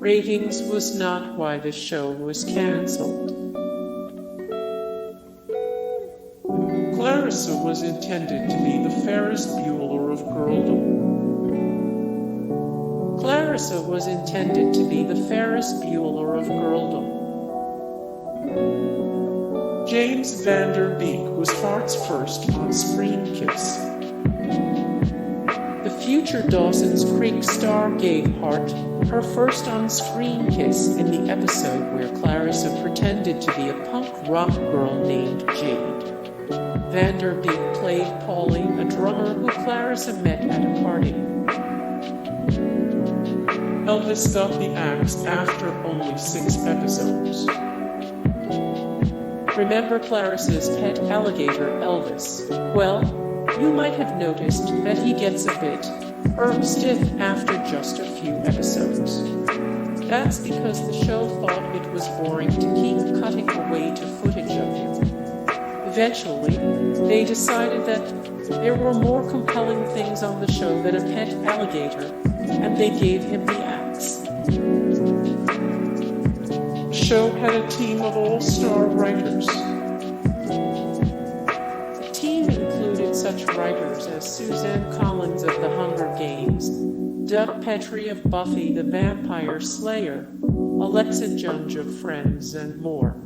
ratings was not why the show was cancelled. Clarissa was intended to be the Ferris Bueller of Girldom. Clarissa was intended to be the Ferris Bueller of Girldom. James Beek was Hart's first on-screen kiss. The future Dawson's Creek star gave Hart her first on-screen kiss in the episode where Clarissa pretended to be a punk rock girl named Jade. Beek played Polly, a drummer who Clarissa met at a party. Elvis got the axe after only 6 episodes. Remember Clarissa's pet alligator, Elvis? Well, you might have noticed that he gets a bit stiff after just a few episodes. That's because the show thought it was boring to keep cutting away to footage of him. Eventually, they decided that there were more compelling things on the show than a pet alligator, and they gave him the axe. The show had a team of all-star writers. The team included such writers as Suzanne Collins of The Hunger Games, Doug Petrie of Buffy the Vampire Slayer, Alexa Junge of Friends, and more.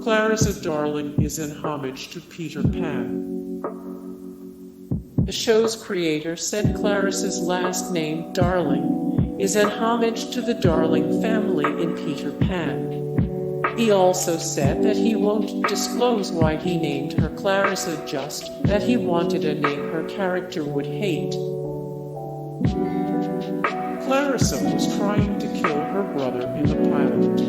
Clarissa Darling is an homage to Peter Pan. The show's creator said Clarissa's last name, Darling, is an homage to the Darling family in Peter Pan. He also said that he won't disclose why he named her Clarissa, just that he wanted a name her character would hate. Clarissa was trying to kill her brother in the pilot.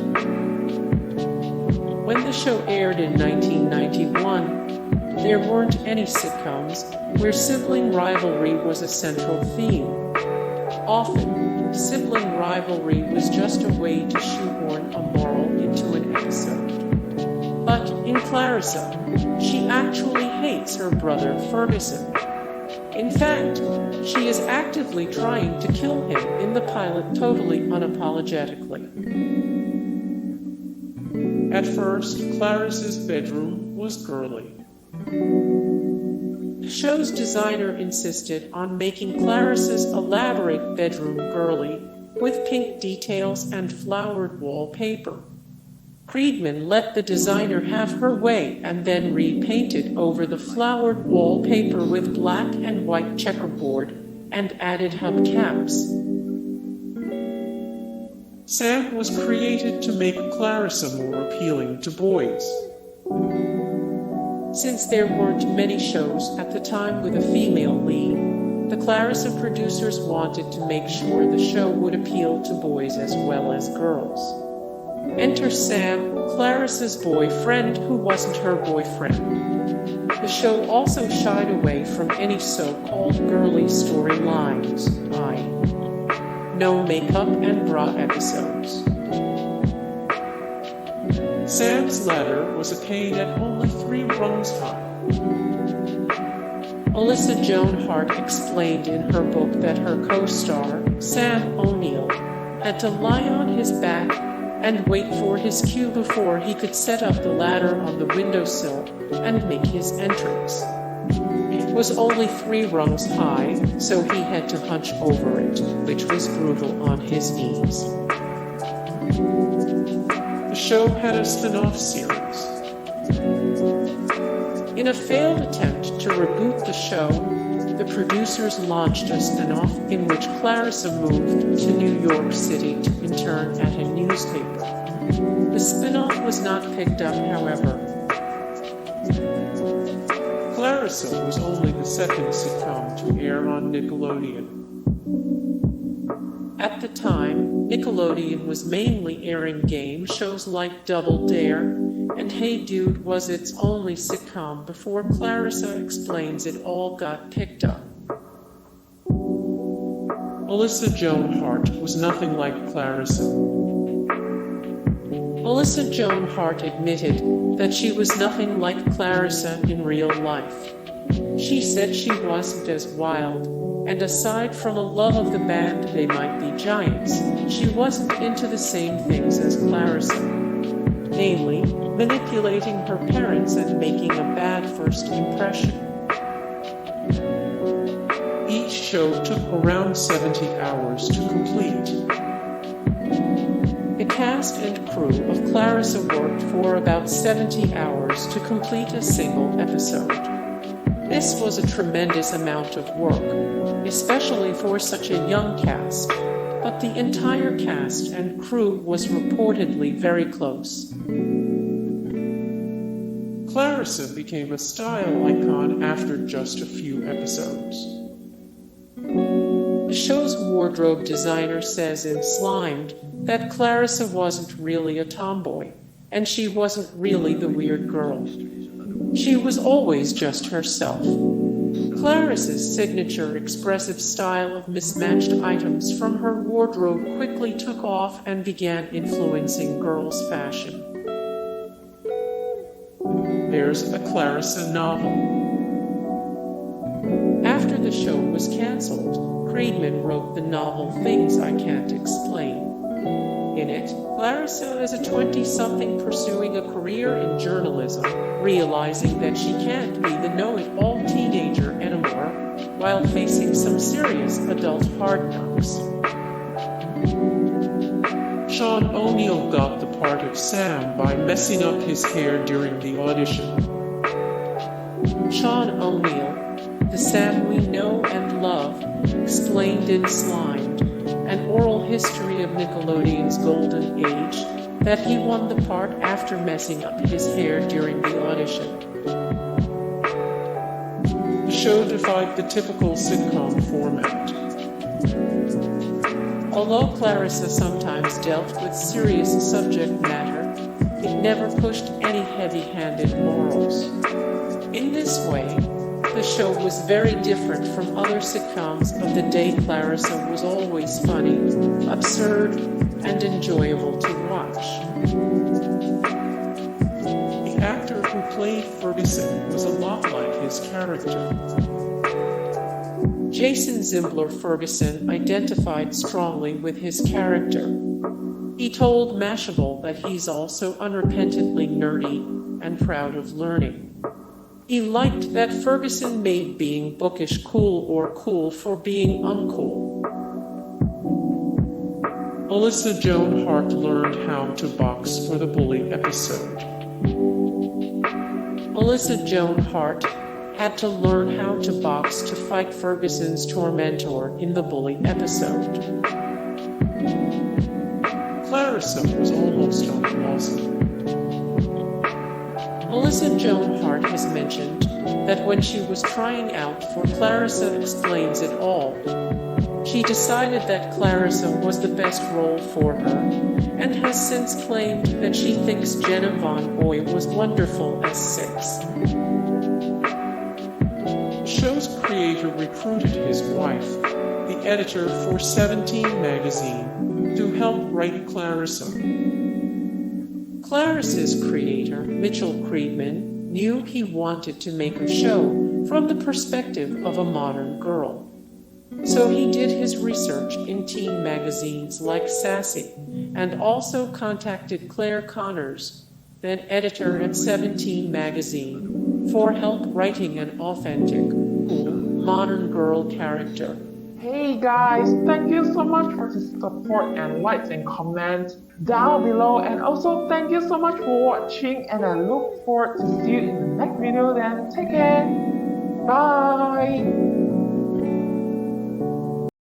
When the show aired in 1991, there weren't any sitcoms where sibling rivalry was a central theme. Often, sibling rivalry was just a way to shoehorn a moral into an episode. But in Clarissa, she actually hates her brother Ferguson. In fact, she is actively trying to kill him in the pilot totally unapologetically. At first, Clarissa's bedroom was girly. The show's designer insisted on making Clarissa's elaborate bedroom girly, with pink details and flowered wallpaper. Friedman let the designer have her way and then repainted over the flowered wallpaper with black and white checkerboard and added hubcaps. Sam was created to make Clarissa more appealing to boys. Since there weren't many shows at the time with a female lead, the Clarissa producers wanted to make sure the show would appeal to boys as well as girls. Enter Sam, Clarissa's boyfriend who wasn't her boyfriend. The show also shied away from any so-called girly storylines, no makeup and bra episodes. Sam's ladder was a pain at only 3 rungs high. Melissa Joan Hart explained in her book that her co-star, Sam O'Neill, had to lie on his back and wait for his cue before he could set up the ladder on the windowsill and make his entrance. It was only 3 rungs high, so he had to hunch over it, which was brutal on his knees. The show had a spin-off series. In a failed attempt to reboot the show, the producers launched a spin-off in which Clarissa moved to New York City to intern at a newspaper. The spin-off was not picked up, however. Clarissa was only the second sitcom to air on Nickelodeon. At the time, Nickelodeon was mainly airing game shows like Double Dare, and Hey Dude was its only sitcom before Clarissa Explains it all got picked up. Melissa Joan Hart was nothing like Clarissa. Melissa Joan Hart admitted that she was nothing like Clarissa in real life. She said she wasn't as wild and aside from a love of the band They Might Be Giants, she wasn't into the same things as Clarissa, namely, manipulating her parents and making a bad first impression. Each show took around 70 hours to complete. The cast and crew of Clarissa worked for about 70 hours to complete a single episode. This was a tremendous amount of work, especially for such a young cast, but the entire cast and crew was reportedly very close. Clarissa became a style icon after just a few episodes. The show's wardrobe designer says in Slimed that Clarissa wasn't really a tomboy, and she wasn't really the weird girl. She was always just herself. Clarissa's signature expressive style of mismatched items from her wardrobe quickly took off and began influencing girls' fashion. There's a Clarissa novel. After the show was canceled, Friedman wrote the novel Things I Can't Explain. In it, Clarissa is a 20-something pursuing a career in journalism, realizing that she can't be the know-it-all teenager anymore, while facing some serious adult hard knocks. Sean O'Neill got the part of Sam by messing up his hair during the audition. Sean O'Neill, the Sam we know and love, explained in Slimed, an oral history of Nickelodeon's golden age, that he won the part after messing up his hair during the audition. The show defied the typical sitcom format. Although Clarissa sometimes dealt with serious subject matter, it never pushed any heavy-handed morals. In this way, the show was very different from other sitcoms of the day. Clarissa was always funny, absurd, and enjoyable to watch. The actor who played Ferguson was a lot like his character. Jason Zimbler Ferguson identified strongly with his character. He told Mashable that he's also unrepentantly nerdy and proud of learning. He liked that Ferguson made being bookish cool or cool for being uncool. Melissa Joan Hart learned how to box for the Bully episode. Melissa Joan Hart had to learn how to box to fight Ferguson's tormentor in the Bully episode. Clarissa was almost awesome. Melissa Joan Hart has mentioned that when she was trying out for Clarissa Explains It All, she decided that Clarissa was the best role for her, and has since claimed that she thinks Jenna Von Boy was wonderful as Six. The show's creator recruited his wife, the editor for 17 magazine, to help write Clarissa. Clarissa's creator, Mitchell Friedman, knew he wanted to make a show from the perspective of a modern girl. So he did his research in teen magazines like Sassy, and also contacted Claire Connors, then editor at 17 magazine, for help writing an authentic, cool, modern girl character. Hey guys, thank you so much for the support and likes and comments down below, and also thank you so much for watching, and I look forward to see you in the next video. Then take care, bye.